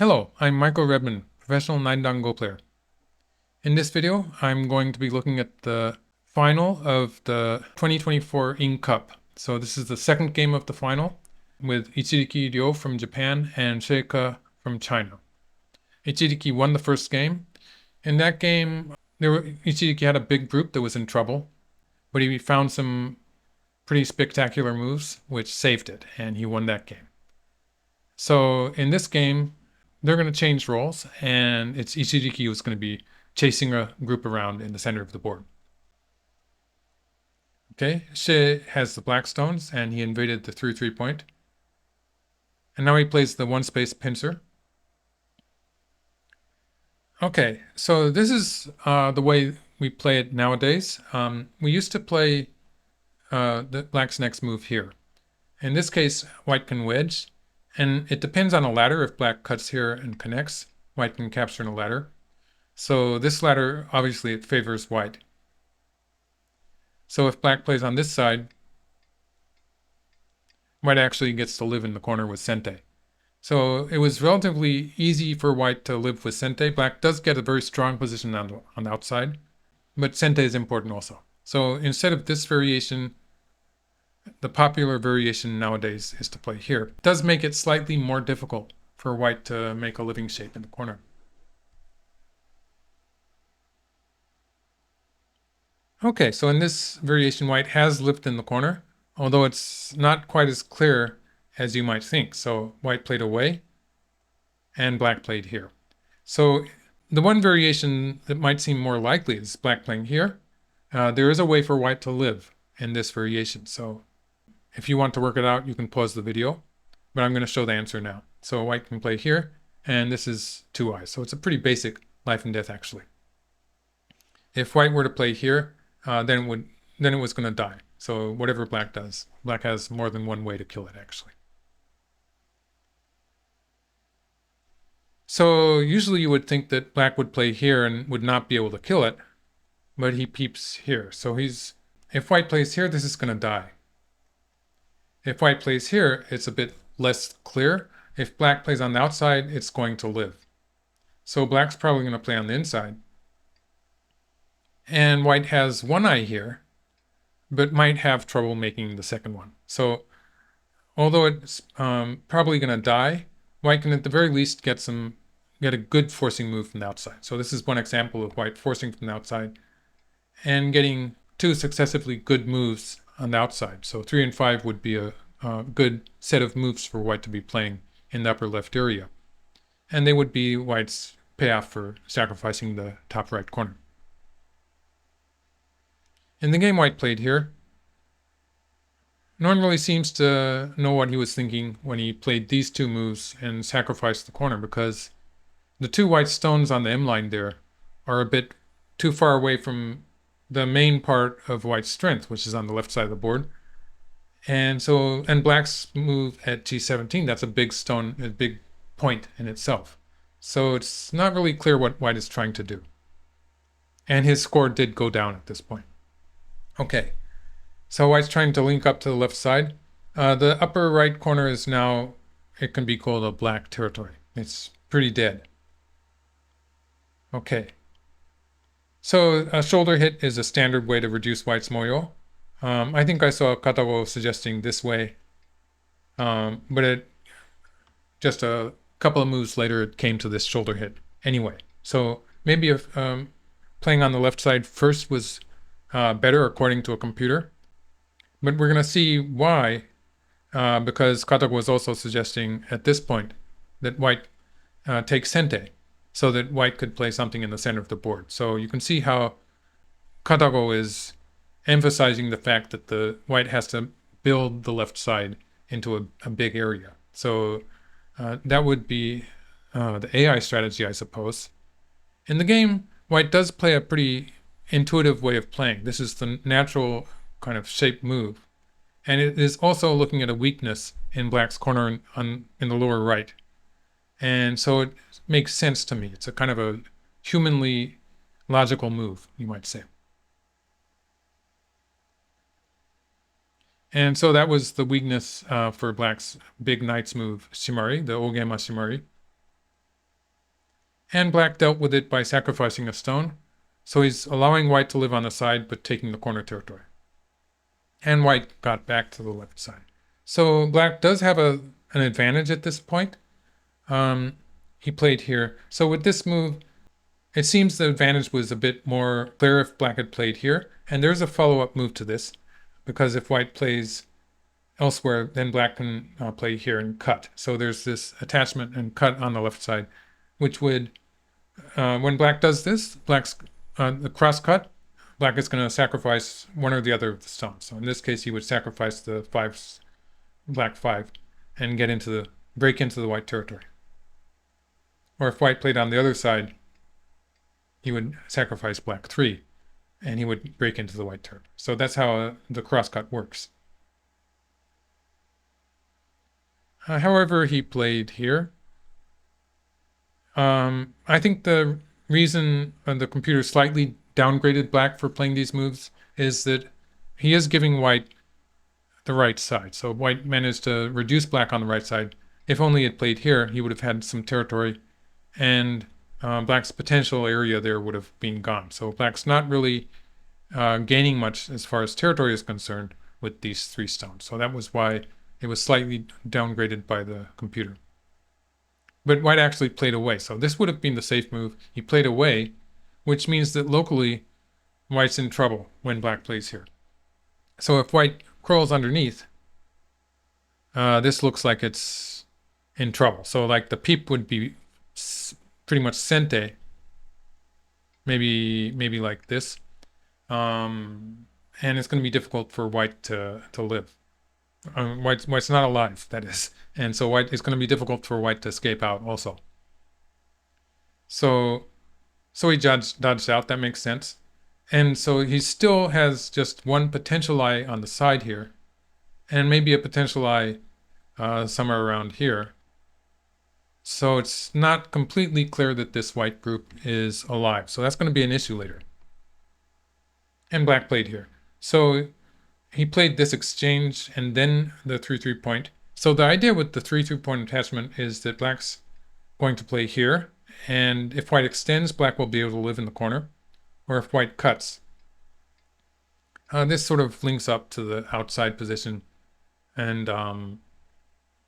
Hello, I'm Michael Redmond, professional 9-dan Go player. In this video, I'm going to be looking at the final of the 2024 Ing Cup. So this is the second game of the final with Ichiriki Ryo from Japan and Xie Ke from China. Ichiriki won the first game. In that game, Ichiriki had a big group that was in trouble, but he found some pretty spectacular moves which saved it, and he won that game. So in this game, they're going to change roles, and it's Ichiriki who's going to be chasing a group around in the center of the board. Okay, Xie has the black stones, and he invaded the 3-3 point. And now he plays the one space pincer. Okay, so this is the way we play it nowadays. We used to play the black's next move here. In this case, white can wedge, and it depends on a ladder. If black cuts here and connects, white can capture in a ladder. So this ladder, obviously, it favors white. So if black plays on this side, white actually gets to live in the corner with Sente. So it was relatively easy for white to live with Sente. Black does get a very strong position on the outside, but Sente is important also. So instead of this variation, the popular variation nowadays is to play here. It does make it slightly more difficult for white to make a living shape in the corner. Okay, so in this variation, white has lived in the corner, although it's not quite as clear as you might think. So white played away, and black played here. So the one variation that might seem more likely is black playing here. There is a way for white to live in this variation. So if you want to work it out, you can pause the video, but I'm going to show the answer now. So white can play here, and this is 2 eyes. So it's a pretty basic life and death, actually. If white were to play here, then it was going to die. So whatever black does, black has more than one way to kill it, actually. So usually you would think that black would play here and would not be able to kill it, but he peeps here. So if white plays here, this is going to die. If white plays here, it's a bit less clear. If black plays on the outside, it's going to live. So black's probably going to play on the inside. And white has one eye here, but might have trouble making the second one. So although it's probably going to die, white can at the very least get a good forcing move from the outside. So this is one example of white forcing from the outside and getting 2 successively good moves on the outside. So 3 and 5 would be a good set of moves for white to be playing in the upper left area. And they would be white's payoff for sacrificing the top right corner. In the game white played here, Norn really seems to know what he was thinking when he played these 2 moves and sacrificed the corner, because the 2 white stones on the M line there are a bit too far away from the main part of white's strength, which is on the left side of the board. And black's move at G17, that's a big stone, a big point in itself. So it's not really clear what white is trying to do. And his score did go down at this point. Okay, so white's trying to link up to the left side. The upper right corner is now, it can be called a black territory. It's pretty dead. Okay. So a shoulder hit is a standard way to reduce white's moyo. I think I saw Katago suggesting this way, but just a couple of moves later, it came to this shoulder hit anyway. So maybe if playing on the left side first was better according to a computer, but we're going to see why, because Katago was also suggesting at this point that white takes Sente, so that white could play something in the center of the board. So you can see how Katago is emphasizing the fact that the white has to build the left side into a big area. So that would be the AI strategy, I suppose. In the game, white does play a pretty intuitive way of playing. This is the natural kind of shape move. And it is also looking at a weakness in black's corner in the lower right. And so it makes sense to me. It's a kind of a humanly logical move, you might say. And so that was the weakness for black's big knight's move, Shimari, the Ogema Shimari. And black dealt with it by sacrificing a stone. So he's allowing white to live on the side, but taking the corner territory. And white got back to the left side. So black does have an advantage at this point. He played here. So with this move, it seems the advantage was a bit more clear if black had played here. And there's a follow-up move to this, because if white plays elsewhere, then black can play here and cut. So there's this attachment and cut on the left side, which would, when black does this, black's the cross cut, black is going to sacrifice one or the other of the stones. So in this case, he would sacrifice the black 5, and break into the white territory. Or if white played on the other side, he would sacrifice black 3, and he would break into the white territory. So that's how the crosscut works. However, he played here. I think the reason the computer slightly downgraded black for playing these moves is that he is giving white the right side. So white managed to reduce black on the right side. If only it played here, he would have had some territory, and black's potential area there would have been gone. So black's not really gaining much as far as territory is concerned with these 3 stones. So that was why it was slightly downgraded by the computer. But white actually played away. So this would have been the safe move. He played away, which means that locally, white's in trouble when black plays here. So if white crawls underneath, this looks like it's in trouble. So like the peep would be pretty much sente, maybe like this. And it's going to be difficult for white to live. White's not alive, that is. And so it's going to be difficult for white to escape out also. So he dodged out, that makes sense. And so he still has just one potential eye on the side here, and maybe a potential eye somewhere around here. So it's not completely clear that this white group is alive. So that's going to be an issue later. And black played here. So he played this exchange and then the 3-3 point. So the idea with the 3-3 point attachment is that black's going to play here, and if white extends, black will be able to live in the corner, or if white cuts. This sort of links up to the outside position and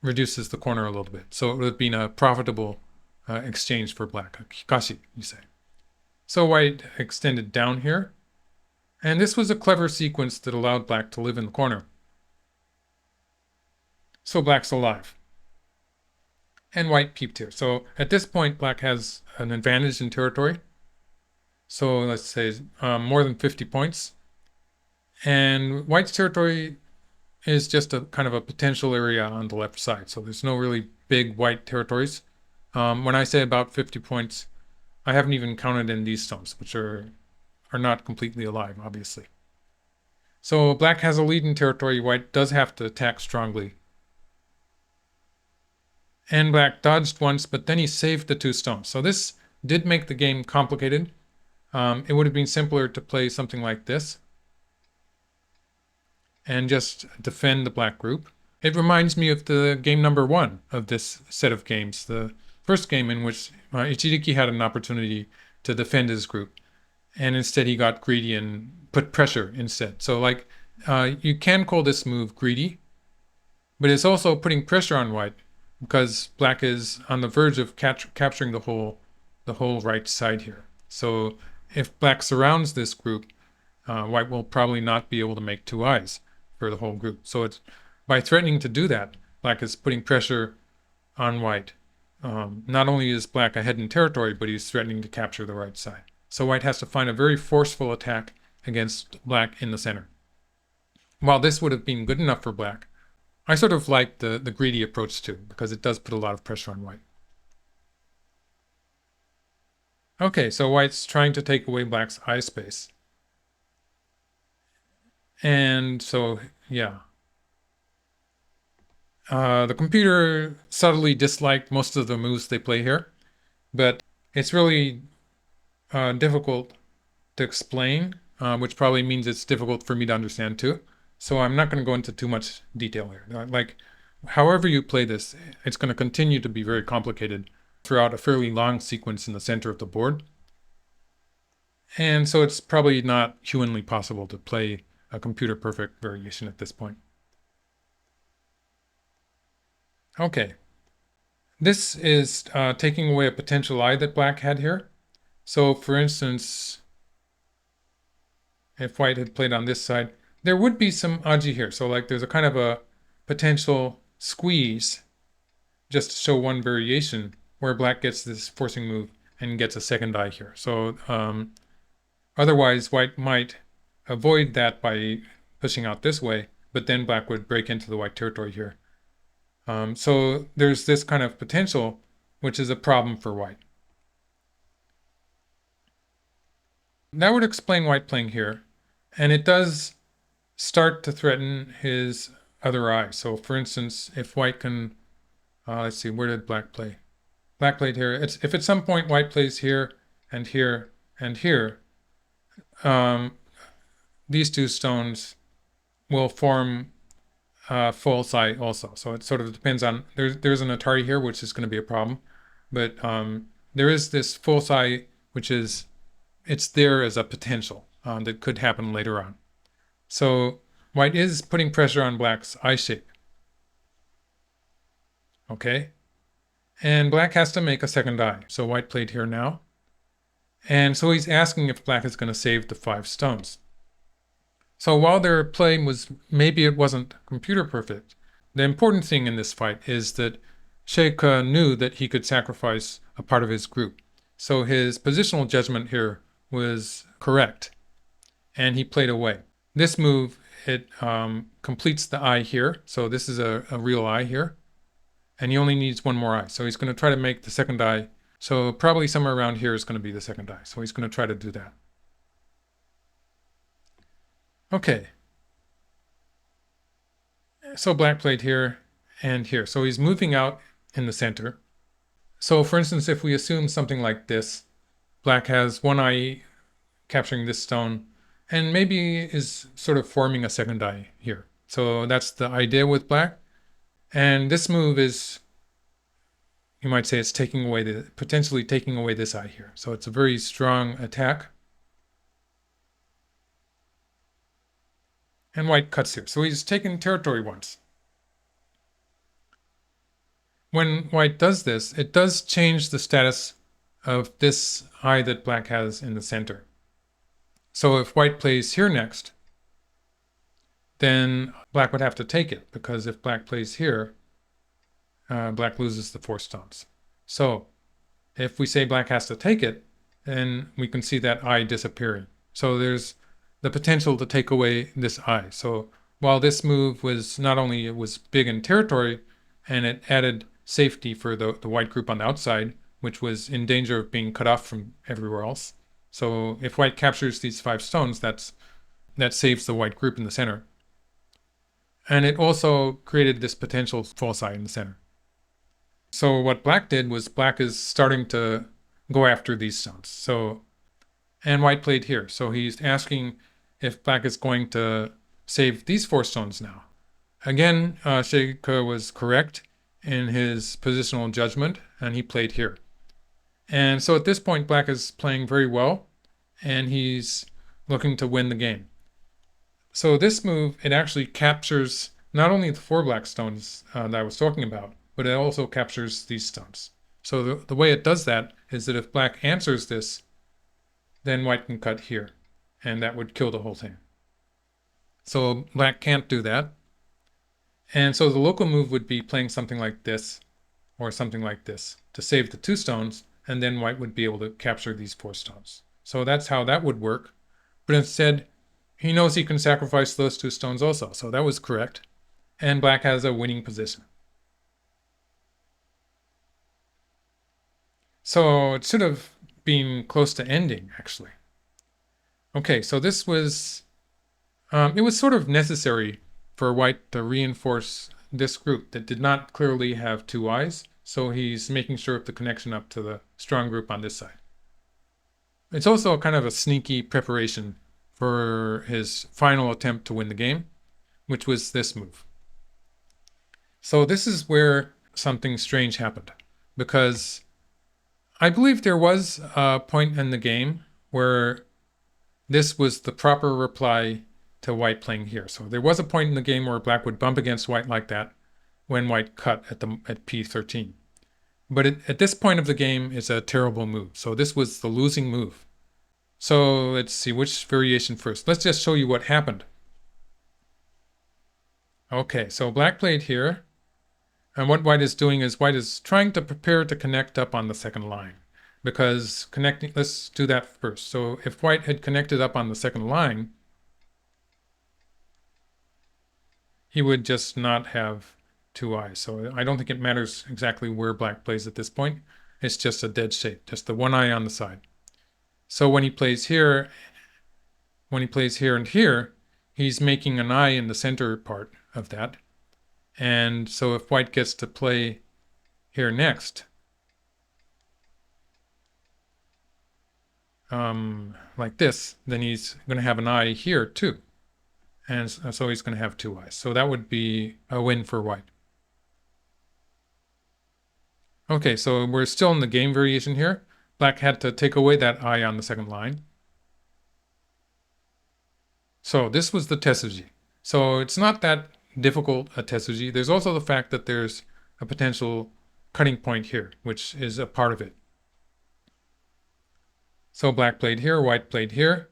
reduces the corner a little bit. So it would have been a profitable exchange for black, a hikashi, you say. So white extended down here, and this was a clever sequence that allowed black to live in the corner. So black's alive. And white peeped here. So at this point, black has an advantage in territory. So let's say more than 50 points. And white's territory is just a kind of a potential area on the left side. So there's no really big white territories. When I say about 50 points, I haven't even counted in these stones, which are not completely alive, obviously. So black has a lead in territory. White does have to attack strongly. And black dodged once, but then he saved the 2 stones. So this did make the game complicated. It would have been simpler to play something like this and just defend the black group. It reminds me of the game number 1 of this set of games, the first game in which Ichiriki had an opportunity to defend his group, and instead he got greedy and put pressure instead. So like you can call this move greedy, but it's also putting pressure on white, because black is on the verge of capturing the whole right side here. So if black surrounds this group, white will probably not be able to make 2 eyes for the whole group. So it's by threatening to do that, black is putting pressure on white. Not only is black ahead in territory, but he's threatening to capture the right side. So white has to find a very forceful attack against black in the center. While this would have been good enough for black, I sort of like the greedy approach too, because it does put a lot of pressure on white. Okay, so white's trying to take away black's eye space. And so, yeah. The computer subtly disliked most of the moves they play here, but it's really difficult to explain, which probably means it's difficult for me to understand too. So I'm not going to go into too much detail here. Like, however you play this, it's going to continue to be very complicated for throughout a fairly long sequence in the center of the board. And so it's probably not humanly possible to play a computer perfect variation at this point. Okay. This is taking away a potential eye that black had here. So for instance, if white had played on this side, there would be some aji here. So like there's a kind of a potential squeeze just to show one variation where black gets this forcing move and gets a second eye here. So otherwise white might avoid that by pushing out this way, but then black would break into the white territory here. So there's this kind of potential, which is a problem for white. That would explain white playing here. And it does start to threaten his other eye. So for instance, if white can, let's see, where did black play? Black played here. If at some point white plays here and here and here, these two stones will form false eye also. So it sort of depends on, there's an Atari here, which is going to be a problem. But there is this false eye, which is, it's there as a potential that could happen later on. So white is putting pressure on black's eye shape. Okay. And black has to make a second eye. So white played here now. And so he's asking if black is going to save the 5 stones. So while their play was, maybe it wasn't computer perfect, the important thing in this fight is that Xie Ke knew that he could sacrifice a part of his group. So his positional judgment here was correct, and he played away. This move, it completes the eye here. So this is a real eye here. And he only needs one more eye. So he's going to try to make the second eye. So probably somewhere around here is going to be the second eye. So he's going to try to do that. Okay. So black played here and here. So he's moving out in the center. So for instance, if we assume something like this, black has one eye capturing this stone and maybe is sort of forming a second eye here. So that's the idea with black. And this move is, you might say, it's taking away potentially taking away this eye here. So it's a very strong attack. And white cuts here. So he's taken territory once. When white does this, it does change the status of this eye that black has in the center. So if white plays here next, then black would have to take it, because if black plays here, black loses the 4 stones. So if we say black has to take it, then we can see that eye disappearing. So there's the potential to take away this eye. So while this move was not only, it was big in territory, and it added safety for the white group on the outside, which was in danger of being cut off from everywhere else. So if white captures these 5 stones, that saves the white group in the center. And it also created this potential false eye in the center. So what black did was, black is starting to go after these stones. So, and white played here. So he's asking if black is going to save these 4 stones now. Again, Xie Ke was correct in his positional judgment, and he played here. And so at this point, black is playing very well, and he's looking to win the game. So this move, it actually captures not only the 4 black stones that I was talking about, but it also captures these stones. So the way it does that is that if black answers this, then white can cut here, and that would kill the whole thing. So black can't do that. And so the local move would be playing something like this, or something like this, to save the 2 stones, and then white would be able to capture these 4 stones. So that's how that would work. But instead, he knows he can sacrifice those 2 stones also. So that was correct. And black has a winning position. So it should have been close to ending, actually. Okay, so this was, it was sort of necessary for white to reinforce this group that did not clearly have 2 eyes. So he's making sure of the connection up to the strong group on this side. It's also kind of a sneaky preparation for his final attempt to win the game, which was this move. So this is where something strange happened, because I believe there was a point in the game where this was the proper reply to white playing here. So there was a point in the game where black would bump against white like that when white cut at p13. But at this point of the game, it's a terrible move. So this was the losing move. So let's see which variation first. Let's just show you what happened. Okay, so black played here. And what white is doing is white is trying to prepare to connect up on the second line. Because connecting, let's do that first. So if white had connected up on the second line, he would just not have two eyes. So I don't think it matters exactly where black plays at this point. It's just a dead shape, just the one eye on the side. So when he plays here and here, he's making an eye in the center part of that. And so if white gets to play here next, like this, then he's going to have an eye here too. And so he's going to have two eyes. So that would be a win for white. Okay, so we're still in the game variation here. Black had to take away that eye on the second line. So this was the tessuji. So it's not that difficult a tessuji. There's also the fact that there's a potential cutting point here, which is a part of it. So black played here, white played here,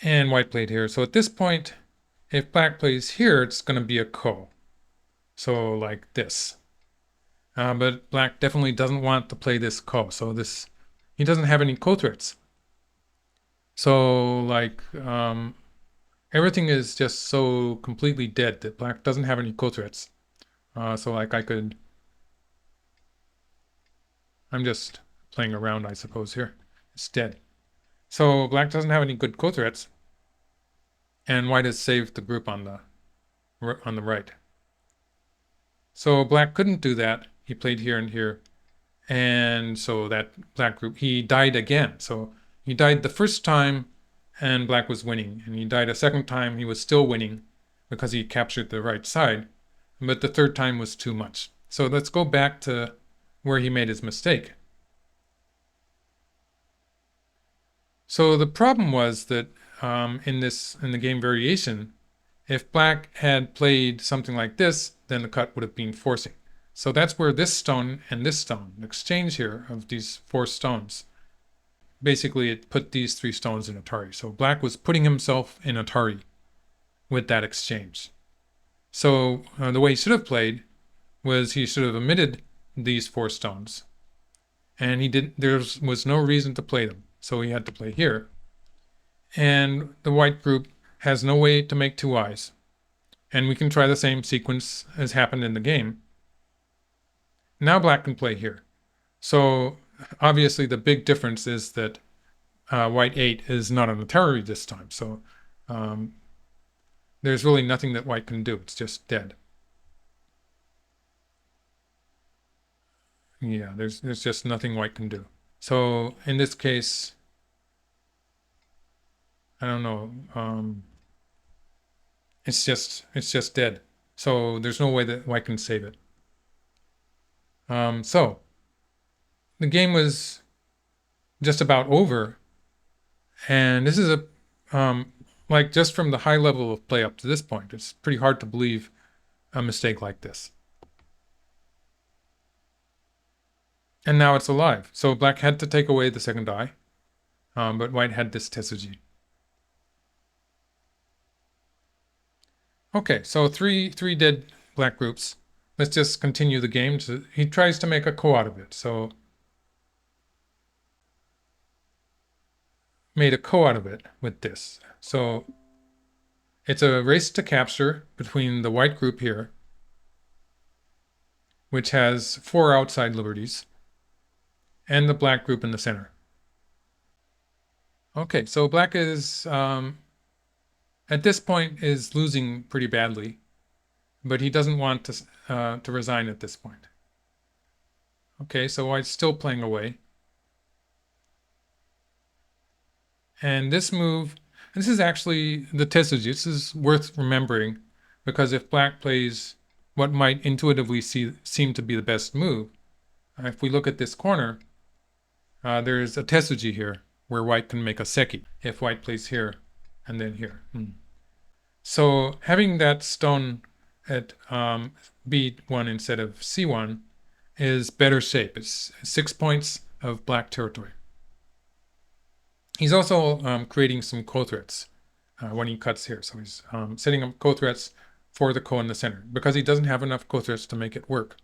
and white played here. So at this point, if black plays here, it's going to be a ko. So like this. But black definitely doesn't want to play this ko. So this, he doesn't have any ko threats. So like everything is just so completely dead that black doesn't have any ko threats. So like I'm just playing around, I suppose here. It's dead. So black doesn't have any good ko threats, and white has saved the group on the right. So black couldn't do that. He played here and here, and so that black group, he died again. So he died the first time, and black was winning, and he died a second time. He was still winning because he captured the right side, but the third time was too much. So let's go back to where he made his mistake. So the problem was that in the game variation, if black had played something like this, then the cut would have been forcing. So that's where this stone and this stone, the exchange here of these four stones, basically it put these three stones in Atari. So black was putting himself in Atari with that exchange. So the way he should have played was he should have omitted these four stones. And there was no reason to play them. So he had to play here. And the white group has no way to make two eyes. And we can try the same sequence as happened in the game. Now black can play here. So obviously the big difference is that white 8 is not an Atari this time. So there's really nothing that white can do. It's just dead. Yeah, there's just nothing white can do. So in this case, I don't know. It's just dead. So there's no way that white can save it. So the game was just about over, and this is like just from the high level of play up to this point, it's pretty hard to believe a mistake like this. And now it's alive. So black had to take away the second eye, but white had this tessuji. Okay, so three dead black groups. Let's just continue the game. He tries to make a ko out of it. So made a ko out of it with this. So it's a race to capture between the white group here, which has 4 outside liberties, and the black group in the center. Okay, so black is, at this point, is losing pretty badly, but he doesn't want to resign at this point. Okay, so white's still playing away. And this move, this is actually the tessuji. This is worth remembering, because if black plays what might intuitively seem to be the best move, If we look at this corner, there's a tesuji here where white can make a seki if white plays here and then here. So having that stone at B1 instead of C1 is better shape. It's 6 points of black territory. He's also creating some ko-threats when he cuts here. So he's setting up ko-threats for the ko in the center because he doesn't have enough ko-threats to make it work.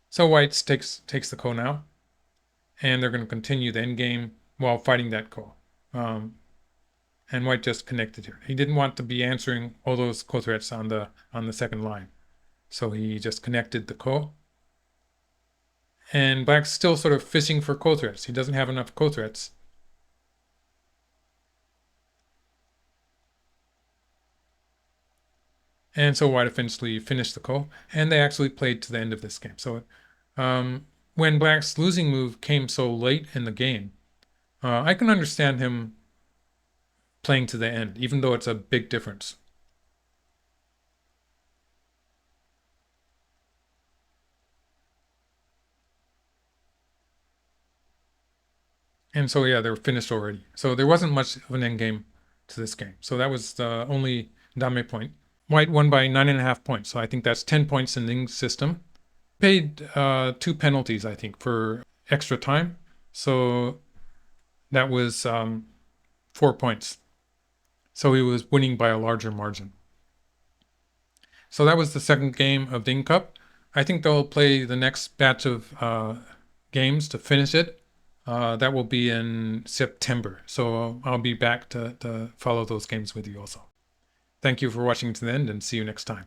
So white takes the ko now, and they're going to continue the endgame while fighting that ko. And white just connected here. He didn't want to be answering all those ko threats on the second line, so he just connected the ko. And black's still sort of fishing for ko threats. He doesn't have enough ko threats. And so white eventually finished the ko, and they actually played to the end of this game. So when black's losing move came so late in the game, I can understand him playing to the end, even though it's a big difference. And so yeah, they're finished already. So there wasn't much of an end game to this game. So that was the only dame point. White won by 9.5 points. So I think that's 10 points in the English system. Paid 2 penalties, I think, for extra time. So that was 4 points. So he was winning by a larger margin. So that was the second game of the Ing Cup. I think they'll play the next batch of games to finish it. That will be in September. So I'll be back to follow those games with you also. Thank you for watching to the end and see you next time.